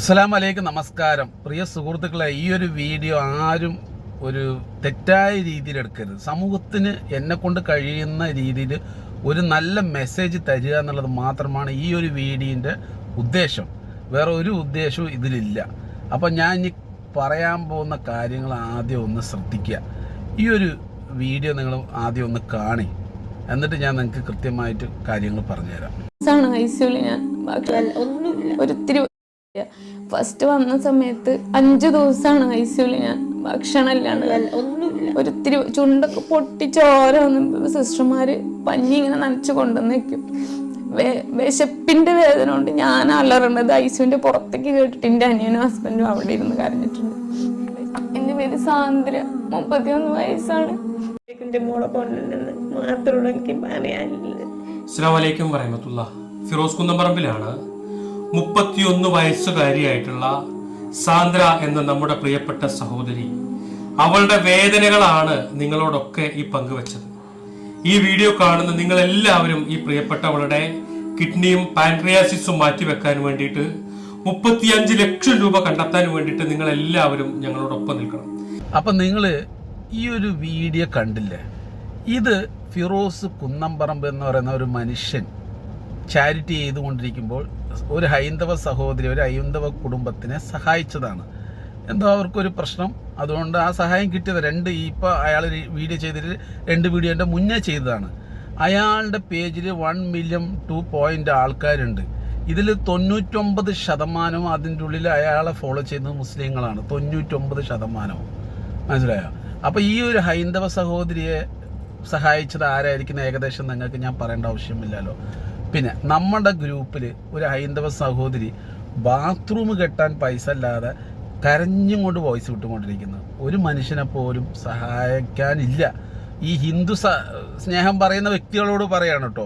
അസ്സലാമു അലൈക്കും, നമസ്കാരം. പ്രിയ സുഹൃത്തുക്കളെ, ഈ ഒരു വീഡിയോ ആരും ഒരു തെറ്റായ രീതിയിൽ എടുക്കരുത്. സമൂഹത്തിന് എന്നെ കൊണ്ട് കഴിയുന്ന രീതിയിൽ ഒരു നല്ല മെസ്സേജ് തരിക എന്നുള്ളത് മാത്രമാണ് ഈ ഒരു വീഡിയോൻ്റെ ഉദ്ദേശം. വേറെ ഒരു ഉദ്ദേശവും ഇതിലില്ല. അപ്പം ഞാൻ ഇനി പറയാൻ പോകുന്ന കാര്യങ്ങൾ ആദ്യം ഒന്ന് ശ്രദ്ധിക്കുക. ഈ ഒരു വീഡിയോ നിങ്ങൾ ആദ്യം ഒന്ന് കാണി, എന്നിട്ട് ഞാൻ നിങ്ങൾക്ക് കൃത്യമായിട്ട് കാര്യങ്ങൾ പറഞ്ഞുതരാം. ഫസ്റ്റ് വന്ന സമയത്ത് 5 ദിവസമാണ് ഐസിയുല്. ഞാൻ ഭക്ഷണം ഇല്ലാണ്ട് ഒരിത്തിരി ചുണ്ടൊക്കെ പൊട്ടി ചോര വന്ന് സിസ്റ്റർമാര് പഞ്ഞി ഇങ്ങനെ നനച്ച് കൊണ്ടുവന്ന് വെക്കും. വിശപ്പിന്റെ വേദന കൊണ്ട് ഞാൻ അലറേണ്ടത് ഐസിയുന്റെ പുറത്തേക്ക് കേട്ടിട്ട് എൻ്റെ അനിയനും ഹസ്ബൻഡും അവിടെ ഇരുന്ന് കരഞ്ഞിട്ടുണ്ട്. എൻ്റെ പേര് സാന്ദ്ര, 31 വയസ്സാണ്. മോളെ കൊണ്ടുണ്ടെന്ന് മാത്രമേ എനിക്ക് പറയാനില്ല. അസ്സലാമു അലൈക്കും വറഹ്മത്തുള്ളാഹി. ഫിറോസ് കുന്നംപറമ്പിലാണ് 31 വയസ്സുകാരിയായിട്ടുള്ള സാന്ദ്ര എന്ന നമ്മുടെ പ്രിയപ്പെട്ട സഹോദരി. അവളുടെ വേദനകളാണ് നിങ്ങളോടൊക്കെ ഈ പങ്കുവെച്ചത്. ഈ വീഡിയോ കാണുന്ന നിങ്ങൾ എല്ലാവരും ഈ പ്രിയപ്പെട്ടവളുടെ കിഡ്നിയും പാൻക്രിയാസിസും മാറ്റിവെക്കാൻ വേണ്ടിയിട്ട് 35 ലക്ഷം രൂപ കണ്ടെത്താൻ വേണ്ടിയിട്ട് നിങ്ങൾ എല്ലാവരും ഞങ്ങളോടൊപ്പം നിൽക്കണം. അപ്പം നിങ്ങൾ ഈ ഒരു വീഡിയോ കണ്ടില്ലേ? ഇത് ഫിറോസ് കുന്നംപറമ്പ് എന്ന് പറയുന്ന ഒരു മനുഷ്യൻ ചാരിറ്റി ചെയ്തുകൊണ്ടിരിക്കുമ്പോൾ ഒരു ഹൈന്ദവ സഹോദരി, ഒരു ഹൈന്ദവ കുടുംബത്തിനെ സഹായിച്ചതാണ്. എന്തോ അവർക്കൊരു പ്രശ്നം, അതുകൊണ്ട് ആ സഹായം കിട്ടിയത് ഇപ്പോൾ അയാൾ വീഡിയോ ചെയ്തിട്ട് 2 വീഡിയോൻ്റെ മുന്നേ ചെയ്തതാണ്. അയാളുടെ പേജിൽ 1 മില്യൺ 2 ആൾക്കാരുണ്ട്. ഇതിൽ 99% അതിൻ്റെ ഉള്ളിൽ അയാളെ ഫോളോ ചെയ്യുന്നത് മുസ്ലിങ്ങളാണ്. 99%. മനസ്സിലായോ? അപ്പോൾ ഈ ഒരു ഹൈന്ദവ സഹോദരിയെ സഹായിച്ചത് ആരായിരിക്കുന്ന ഏകദേശം നിങ്ങൾക്ക് ഞാൻ പറയേണ്ട ആവശ്യമില്ലല്ലോ. പിന്നെ നമ്മുടെ ഗ്രൂപ്പിൽ ഒരു ഹൈന്ദവ സഹോദരി ബാത്റൂം കെട്ടാൻ പൈസ അല്ലാതെ കരഞ്ഞും കൊണ്ട് വോയിസ് വിട്ടുകൊണ്ടിരിക്കുന്നത്. ഒരു മനുഷ്യനെ പോലും സഹായിക്കാനില്ല. ഈ ഹിന്ദു സ്നേഹം പറയുന്ന വ്യക്തികളോട് പറയാണ് കേട്ടോ,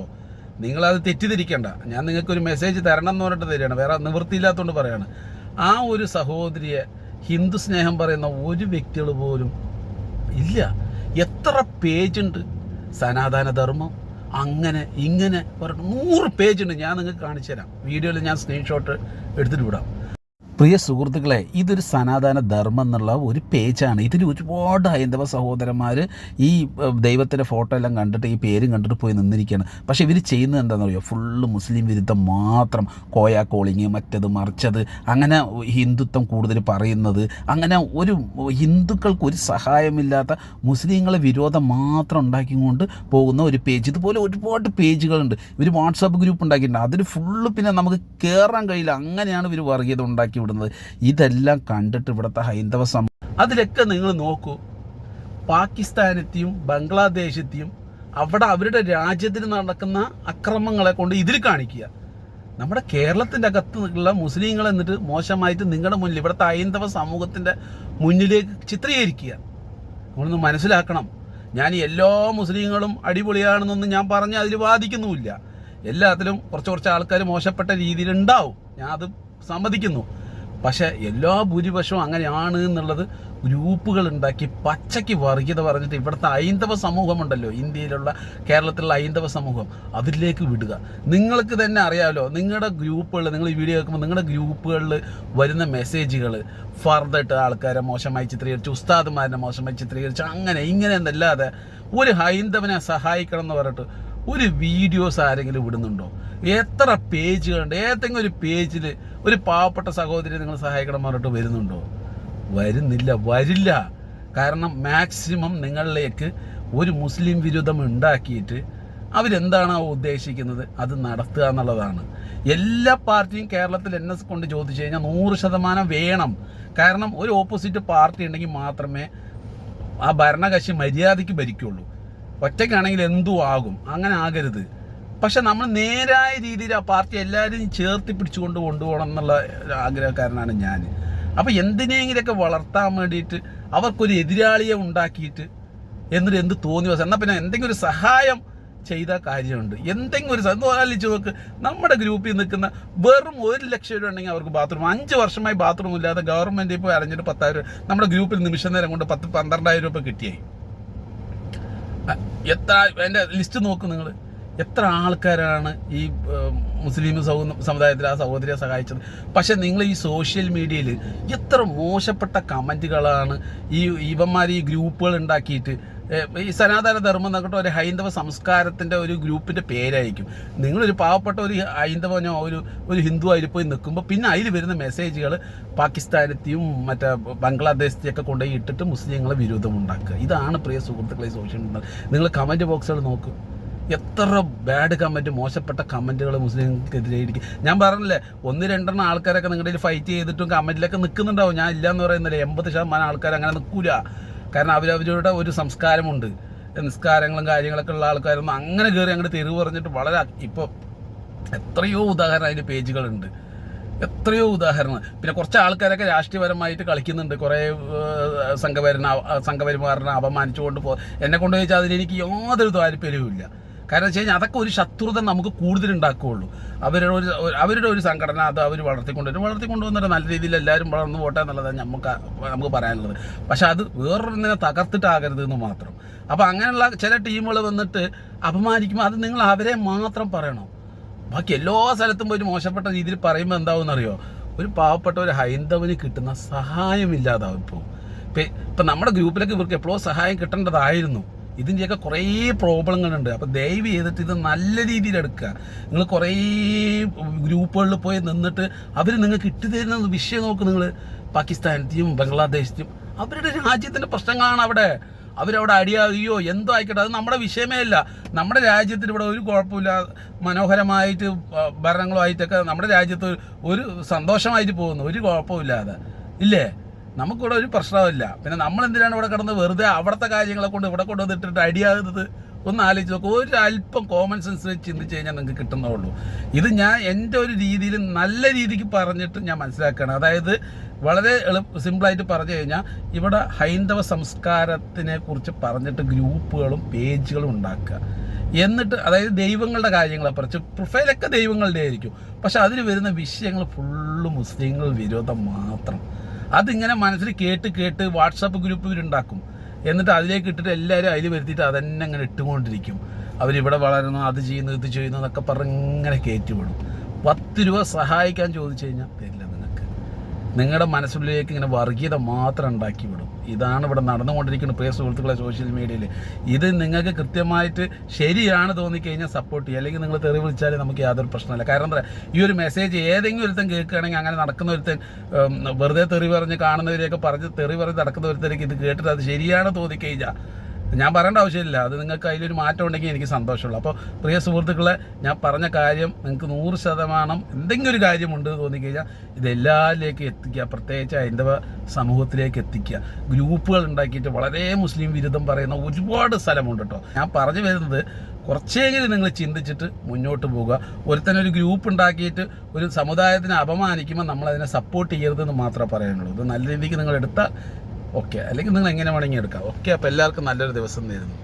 നിങ്ങളത് തെറ്റിദ്ധരിക്കണ്ട. ഞാൻ നിങ്ങൾക്കൊരു മെസ്സേജ് തരണം എന്ന് പറഞ്ഞിട്ട് തരികയാണ്, വേറെ നിവൃത്തിയില്ലാത്തതുകൊണ്ട് പറയാണ്. ആ ഒരു സഹോദരിയെ ഹിന്ദു സ്നേഹം പറയുന്ന ഒരു വ്യക്തികൾ പോലും ഇല്ല. എത്ര പേജുണ്ട്, സനാതന ധർമ്മം അങ്ങനെ ഇങ്ങനെ പറഞ്ഞു 100 പേജുണ്ട്. ഞാൻ നിങ്ങൾക്ക് കാണിച്ചു തരാം. വീഡിയോയിൽ ഞാൻ സ്ക്രീൻഷോട്ട് എടുത്തിട്ട് വിടാം. പ്രിയ സുഹൃത്തുക്കളെ, ഇതൊരു സനാതന ധർമ്മം എന്നുള്ള ഒരു പേജാണ്. ഇതിൽ ഒരുപാട് ഹൈന്ദവ സഹോദരന്മാർ ഈ ദൈവത്തിൻ്റെ ഫോട്ടോ എല്ലാം കണ്ടിട്ട് ഈ പേരും കണ്ടിട്ട് പോയി നിന്നിരിക്കുകയാണ്. പക്ഷേ ഇവർ ചെയ്യുന്നത് എന്താണെന്ന് പറയുക, ഫുള്ള് മുസ്ലിം വിരുദ്ധം മാത്രം. കോയ കോളിങ്, മറ്റത് മറിച്ചത്, അങ്ങനെ ഹിന്ദുത്വം കൂടുതൽ പറയുന്നത്, അങ്ങനെ ഒരു ഹിന്ദുക്കൾക്ക് ഒരു സഹായമില്ലാത്ത മുസ്ലിങ്ങളെ വിരോധം മാത്രം ഉണ്ടാക്കിക്കൊണ്ട് പോകുന്ന ഒരു പേജ്. ഇതുപോലെ ഒരുപാട് പേജുകളുണ്ട്. ഇവർ വാട്സാപ്പ് ഗ്രൂപ്പ് ഉണ്ടാക്കിയിട്ടുണ്ട്. അതിൽ ഫുള്ള് പിന്നെ നമുക്ക് കയറാൻ കഴിയില്ല. അങ്ങനെയാണ് ഇവർ വർഗീയത ഉണ്ടാക്കി വിടുന്നത്. ഇതെല്ലാം കണ്ടിട്ട് ഇവിടുത്തെ ഹൈന്ദവ അതിലൊക്കെ നിങ്ങൾ നോക്കൂ, പാകിസ്ഥാനത്തെയും ബംഗ്ലാദേശത്തെയും അവിടെ അവരുടെ രാജ്യത്തിൽ നടക്കുന്ന അക്രമങ്ങളെ കൊണ്ട് ഇതിൽ കാണിക്കുക. നമ്മുടെ കേരളത്തിൻ്റെ അകത്തുള്ള മുസ്ലിങ്ങൾ എന്നിട്ട് മോശമായിട്ട് നിങ്ങളുടെ മുന്നിൽ ഇവിടുത്തെ ഹൈന്ദവ സമൂഹത്തിൻ്റെ മുന്നിലേക്ക് ചിത്രീകരിക്കുക. നമ്മളൊന്ന് മനസ്സിലാക്കണം. ഞാൻ എല്ലാ മുസ്ലിങ്ങളും അടിപൊളിയാണെന്നൊന്നും ഞാൻ പറഞ്ഞ് അതിൽ വാദിക്കുന്നുമില്ല. എല്ലാത്തിലും കുറച്ച് ആൾക്കാർ മോശപ്പെട്ട രീതിയിലുണ്ടാവും, ഞാൻ അത് സമ്മതിക്കുന്നു. പക്ഷേ എല്ലാ ഭൂരിപക്ഷവും അങ്ങനെയാണ് എന്നുള്ളത് ഗ്രൂപ്പുകൾ ഉണ്ടാക്കി പച്ചയ്ക്ക് വർഗീയത പറഞ്ഞിട്ട് ഇവിടുത്തെ ഹൈന്ദവ സമൂഹമുണ്ടല്ലോ, ഇന്ത്യയിലുള്ള കേരളത്തിലുള്ള ഹൈന്ദവ സമൂഹം, അതിലേക്ക് വിടുക. നിങ്ങൾക്ക് തന്നെ അറിയാമല്ലോ, നിങ്ങളുടെ ഗ്രൂപ്പുകളിൽ നിങ്ങൾ ഈ വീഡിയോ കേൾക്കുമ്പോൾ നിങ്ങളുടെ ഗ്രൂപ്പുകളിൽ വരുന്ന മെസ്സേജുകൾ ഫർദായിട്ട് ആൾക്കാരെ മോശമായി ചിത്രീകരിച്ച്, ഉസ്താദുമാരെ മോശമായി ചിത്രീകരിച്ച്, അങ്ങനെ ഇങ്ങനെ എന്നല്ലാതെ ഒരു ഹൈന്ദവനെ സഹായിക്കണം എന്ന് പറഞ്ഞിട്ട് ഒരു വീഡിയോസ് ആരെങ്കിലും വിടുന്നുണ്ടോ? എത്ര പേജുകളുണ്ട്? ഏതെങ്കിലും ഒരു പേജിൽ ഒരു പാവപ്പെട്ട സഹോദരിയെ നിങ്ങൾ സഹായിക്കണം പറഞ്ഞിട്ട് വരുന്നുണ്ടോ? വരുന്നില്ല, വരില്ല. കാരണം മാക്സിമം നിങ്ങളിലേക്ക് ഒരു മുസ്ലിം വിരുദ്ധം ഉണ്ടാക്കിയിട്ട് അവരെന്താണോ ഉദ്ദേശിക്കുന്നത് അത് നടത്തുക എന്നുള്ളതാണ്. എല്ലാ പാർട്ടിയും കേരളത്തിൽ എന്നെ കൊണ്ട് ചോദിച്ചു കഴിഞ്ഞാൽ 100% വേണം. കാരണം ഒരു ഓപ്പോസിറ്റ് പാർട്ടി ഉണ്ടെങ്കിൽ മാത്രമേ ആ ഭരണകക്ഷി മര്യാദയ്ക്ക് ഭരിക്കുള്ളൂ. ഒറ്റയ്ക്കാണെങ്കിൽ എന്തും ആകും, അങ്ങനെ ആകരുത്. പക്ഷെ നമ്മൾ നേരായ രീതിയിൽ ആ പാർട്ടി എല്ലാവരും ചേർത്തി പിടിച്ചുകൊണ്ട് കൊണ്ടുപോകണം എന്നുള്ള ആഗ്രഹക്കാരനാണ് ഞാൻ. അപ്പോൾ എന്തിനെങ്കിലൊക്കെ വളർത്താൻ വേണ്ടിയിട്ട് അവർക്കൊരു എതിരാളിയെ ഉണ്ടാക്കിയിട്ട് എന്നിട്ട് എന്ത് തോന്നി വസം എന്നാൽ പിന്നെ എന്തെങ്കിലും ഒരു സഹായം ചെയ്ത കാര്യമുണ്ട്. എന്തെങ്കിലും ഒരു ആലോചിച്ച് നോക്ക്, നമ്മുടെ ഗ്രൂപ്പിൽ നിൽക്കുന്ന വെറും 1 ലക്ഷം രൂപ ഉണ്ടെങ്കിൽ അവർക്ക് ബാത്റൂം, 5 വർഷമായി ബാത്റൂം ഇല്ലാതെ ഗവൺമെൻറ് ഇപ്പോൾ അറിഞ്ഞിട്ട് 10,000 നമ്മുടെ ഗ്രൂപ്പിൽ നിമിഷം നേരം കൊണ്ട് 10-12,000 രൂപ കിട്ടിയായി. എത്ര എൻ്റെ ലിസ്റ്റ് നോക്ക് നിങ്ങൾ. എത്ര ആൾക്കാരാണ് ഈ മുസ്ലിം സമുദായത്തിൽ ആ സഹോദരിയെ സഹായിച്ചത്. പക്ഷെ നിങ്ങൾ ഈ സോഷ്യൽ മീഡിയയിൽ എത്ര മോശപ്പെട്ട കമൻറ്റുകളാണ് ഇവന്മാർ ഈ ഗ്രൂപ്പുകൾ ഉണ്ടാക്കിയിട്ട്. ഈ സനാതന ധർമ്മം എന്നൊക്കെ ഒരു ഹൈന്ദവ സംസ്കാരത്തിൻ്റെ ഒരു ഗ്രൂപ്പിൻ്റെ പേരായിരിക്കും. നിങ്ങളൊരു പാവപ്പെട്ട ഒരു ഹൈന്ദവനോ ഒരു ഹിന്ദു അതിൽ പോയി നിൽക്കുമ്പോൾ പിന്നെ അതിൽ വരുന്ന മെസ്സേജുകൾ പാകിസ്ഥാനത്തെയും മറ്റേ ബംഗ്ലാദേശത്തെയൊക്കെ കൊണ്ടുപോയി ഇട്ടിട്ട് മുസ്ലിങ്ങളെ വിരോധമുണ്ടാക്കുക. ഇതാണ് പ്രിയ സുഹൃത്തുക്കളെ സോഷ്യൽ മീഡിയ. നിങ്ങൾ കമൻറ്റ് ബോക്സുകൾ നോക്കും, എത്ര ബാഡ് കമൻറ്റ്, മോശപ്പെട്ട കമൻറ്റുകൾ മുസ്ലിങ്ങൾക്കെതിരെ ഇരിക്കും. ഞാൻ പറഞ്ഞില്ലേ, 1-2 ആൾക്കാരൊക്കെ നിങ്ങളുടെ ഫൈറ്റ് ചെയ്തിട്ടും കമൻറ്റിലൊക്കെ നിൽക്കുന്നുണ്ടാവും. ഞാൻ ഇല്ലയെന്ന് പറയുന്നില്ല, 80% ആൾക്കാർ അങ്ങനെ നിൽക്കില്ല. കാരണം അവരവരുടെ ഒരു സംസ്കാരമുണ്ട്, നിസ്കാരങ്ങളും കാര്യങ്ങളൊക്കെ ഉള്ള ആൾക്കാരൊന്നും അങ്ങനെ കയറി അങ്ങോട്ട് തെരുവ് പറഞ്ഞിട്ട് വളരെ ഇപ്പോൾ എത്രയോ ഉദാഹരണം അതിൻ്റെ പേജുകളുണ്ട്, എത്രയോ ഉദാഹരണം. പിന്നെ കുറച്ച് ആൾക്കാരൊക്കെ രാഷ്ട്രീയപരമായിട്ട് കളിക്കുന്നുണ്ട്, കുറേ സംഘപരിമാറിനെ അപമാനിച്ചുകൊണ്ട് എന്നെ കൊണ്ട് ചോദിച്ചാൽ അതിലെനിക്ക് യാതൊരു താല്പര്യവും ഇല്ല. കാരണം വെച്ച് കഴിഞ്ഞാൽ അതൊക്കെ ഒരു ശത്രുത നമുക്ക് കൂടുതലുണ്ടാക്കുകയുള്ളൂ. അവരുടെ ഒരു സംഘടന അത് അവർ വളർത്തിക്കൊണ്ടുവന്നിട്ട് നല്ല രീതിയിൽ എല്ലാവരും വളർന്നു പോട്ടെ എന്നുള്ളതാണ് നമുക്ക് പറയാനുള്ളത്. പക്ഷെ അത് വേറൊന്നിനെ തകർത്തിട്ടാകരുത് എന്ന് മാത്രം. അപ്പോൾ അങ്ങനെയുള്ള ചില ടീമുകൾ വന്നിട്ട് അപമാനിക്കുമ്പോൾ അത് നിങ്ങൾ അവരെ മാത്രം പറയണം. ബാക്കി എല്ലാ സ്ഥലത്തും പോയി മോശപ്പെട്ട രീതിയിൽ പറയുമ്പോൾ എന്താവുമെന്നറിയോ, ഒരു പാവപ്പെട്ട ഒരു ഹൈന്ദവന് കിട്ടുന്ന സഹായമില്ലാതാവും. ഇപ്പം നമ്മുടെ ഗ്രൂപ്പിലൊക്കെ ഇവർക്ക് എപ്പോഴോ സഹായം കിട്ടേണ്ടതായിരുന്നു. ഇതിൻ്റെയൊക്കെ കുറേ പ്രോബ്ലങ്ങളുണ്ട്. അപ്പോൾ ദയവ് ചെയ്തിട്ട് ഇത് നല്ല രീതിയിൽ എടുക്കുക. നിങ്ങൾ കുറേ ഗ്രൂപ്പുകളിൽ പോയി നിന്നിട്ട് അവർ നിങ്ങൾക്ക് ഇട്ടുതരുന്ന വിഷയം നോക്ക്. നിങ്ങൾ പാകിസ്ഥാനത്തെയും ബംഗ്ലാദേശിലും അവരുടെ രാജ്യത്തിൻ്റെ പ്രശ്നങ്ങളാണ് അവിടെ. അവരവിടെ അടിയാകുകയോ എന്തോ ആയിക്കോട്ടെ, അത് നമ്മുടെ വിഷയമേ അല്ല. നമ്മുടെ രാജ്യത്തിന് ഇവിടെ ഒരു കുഴപ്പമില്ല, മനോഹരമായിട്ട് ഭരണങ്ങളുമായിട്ടൊക്കെ നമ്മുടെ രാജ്യത്ത് ഒരു സന്തോഷമായിട്ട് പോകുന്നു, ഒരു കുഴപ്പമില്ലാതെ ഇല്ലേ. നമുക്കിവിടെ ഒരു പ്രശ്നമില്ല. പിന്നെ നമ്മളെന്തിനാണ് ഇവിടെ കിടന്ന് വെറുതെ അവിടുത്തെ കാര്യങ്ങളെ കൊണ്ട് ഇവിടെ കൊണ്ടുവന്നിട്ടിട്ട് അടിയാകുന്നത്? ഒന്ന് ആലോചിച്ച് നോക്കുക. ഒരു അല്പം കോമൺ സെൻസ് വെച്ച് ചിന്തിച്ച് കഴിഞ്ഞാൽ നിങ്ങൾക്ക് കിട്ടുന്നതുള്ളൂ. ഇത് ഞാൻ എൻ്റെ ഒരു രീതിയിൽ നല്ല രീതിക്ക് പറഞ്ഞിട്ട് ഞാൻ മനസ്സിലാക്കുകയാണ്. അതായത് വളരെ സിമ്പിളായിട്ട് പറഞ്ഞു കഴിഞ്ഞാൽ ഇവിടെ ഹൈന്ദവ സംസ്കാരത്തിനെ കുറിച്ച് പറഞ്ഞിട്ട് ഗ്രൂപ്പുകളും പേജുകളും ഉണ്ടാക്കുക. എന്നിട്ട് അതായത് ദൈവങ്ങളുടെ കാര്യങ്ങളെ കുറിച്ച് പ്രൊഫൈലൊക്കെ ദൈവങ്ങളുടെ ആയിരിക്കും, പക്ഷെ അതിൽ വരുന്ന വിഷയങ്ങൾ ഫുള്ള് മുസ്ലിങ്ങൾ വിരോധം മാത്രം. അതിങ്ങനെ മനസ്സിൽ കേട്ട് വാട്സാപ്പ് ഗ്രൂപ്പ് ഇവരുണ്ടാക്കും. എന്നിട്ട് അതിലേക്ക് ഇട്ടിട്ട് എല്ലാവരും അതിൽ വരുത്തിയിട്ട് അതന്നെ അങ്ങനെ ഇട്ടുകൊണ്ടിരിക്കും. അവരിവിടെ വളരുന്നു, അത് ചെയ്യുന്നു, ഇത് ചെയ്യുന്നു എന്നൊക്കെ പറഞ്ഞ് ഇങ്ങനെ കയറ്റിവിടും. 10 രൂപ സഹായിക്കാൻ ചോദിച്ചു കഴിഞ്ഞാൽ തരില്ല. നിങ്ങളുടെ മനസ്സിലേക്ക് ഇങ്ങനെ വർഗീയത മാത്രം ഉണ്ടാക്കി വിടും. ഇതാണ് ഇവിടെ നടന്നുകൊണ്ടിരിക്കുന്നത് പ്രിയ സുഹൃത്തുക്കളെ സോഷ്യൽ മീഡിയയിൽ. ഇത് നിങ്ങൾക്ക് കൃത്യമായിട്ട് ശരിയാണ് തോന്നിക്കഴിഞ്ഞാൽ സപ്പോർട്ട് ചെയ്യുക, അല്ലെങ്കിൽ നിങ്ങൾ തെറി വിളിച്ചാൽ നമുക്ക് യാതൊരു പ്രശ്നമില്ല. കാരണം എന്താ, ഈ ഒരു മെസ്സേജ് ഏതെങ്കിലും ഒരുത്തൻ കേൾക്കുകയാണെങ്കിൽ, അങ്ങനെ നടക്കുന്ന ഒരുത്തൻ വെറുതെ തെറി പറഞ്ഞ് കാണുന്നവരെയൊക്കെ പറഞ്ഞ് തെറി പറഞ്ഞ് നടക്കുന്ന ഒരുത്തരേക്ക് ഇത് കേട്ടിട്ട് അത് ശരിയാണ് തോന്നിക്കഴിഞ്ഞാൽ ഞാൻ പറയേണ്ട ആവശ്യമില്ല. അത് നിങ്ങൾക്ക് അതിലൊരു മാറ്റം ഉണ്ടെങ്കിൽ എനിക്ക് സന്തോഷമുള്ളൂ. അപ്പോൾ പ്രിയ സുഹൃത്തുക്കളെ, ഞാൻ പറഞ്ഞ കാര്യം നിങ്ങൾക്ക് 100% എന്തെങ്കിലും ഒരു കാര്യമുണ്ട് തോന്നിക്കഴിഞ്ഞാൽ ഇതെല്ലാവരിലേക്കും എത്തിക്കുക, പ്രത്യേകിച്ച് ഹൈന്ദവ സമൂഹത്തിലേക്ക് എത്തിക്കുക. ഗ്രൂപ്പുകൾ ഉണ്ടാക്കിയിട്ട് വളരെ മുസ്ലിം വിരുദ്ധം പറയുന്ന ഒരുപാട് സ്ഥലമുണ്ട് കേട്ടോ. ഞാൻ പറഞ്ഞു വരുന്നത് കുറച്ചെങ്കിലും നിങ്ങൾ ചിന്തിച്ചിട്ട് മുന്നോട്ട് പോവുക. ഒരുത്തനൊരു ഗ്രൂപ്പ് ഉണ്ടാക്കിയിട്ട് ഒരു സമുദായത്തിനെ അപമാനിക്കുമ്പോൾ നമ്മളതിനെ സപ്പോർട്ട് ചെയ്യരുതെന്ന് മാത്രമേ പറയാനുള്ളൂ. ഇത് നല്ല രീതിക്ക് നിങ്ങൾ എടുത്താൽ ഓക്കെ, അല്ലെങ്കിൽ നിങ്ങൾ എങ്ങനെ വേണമെങ്കിൽ എടുക്കാം. ഓക്കെ, അപ്പോൾ എല്ലാവർക്കും നല്ലൊരു ദിവസം നേരുന്നു.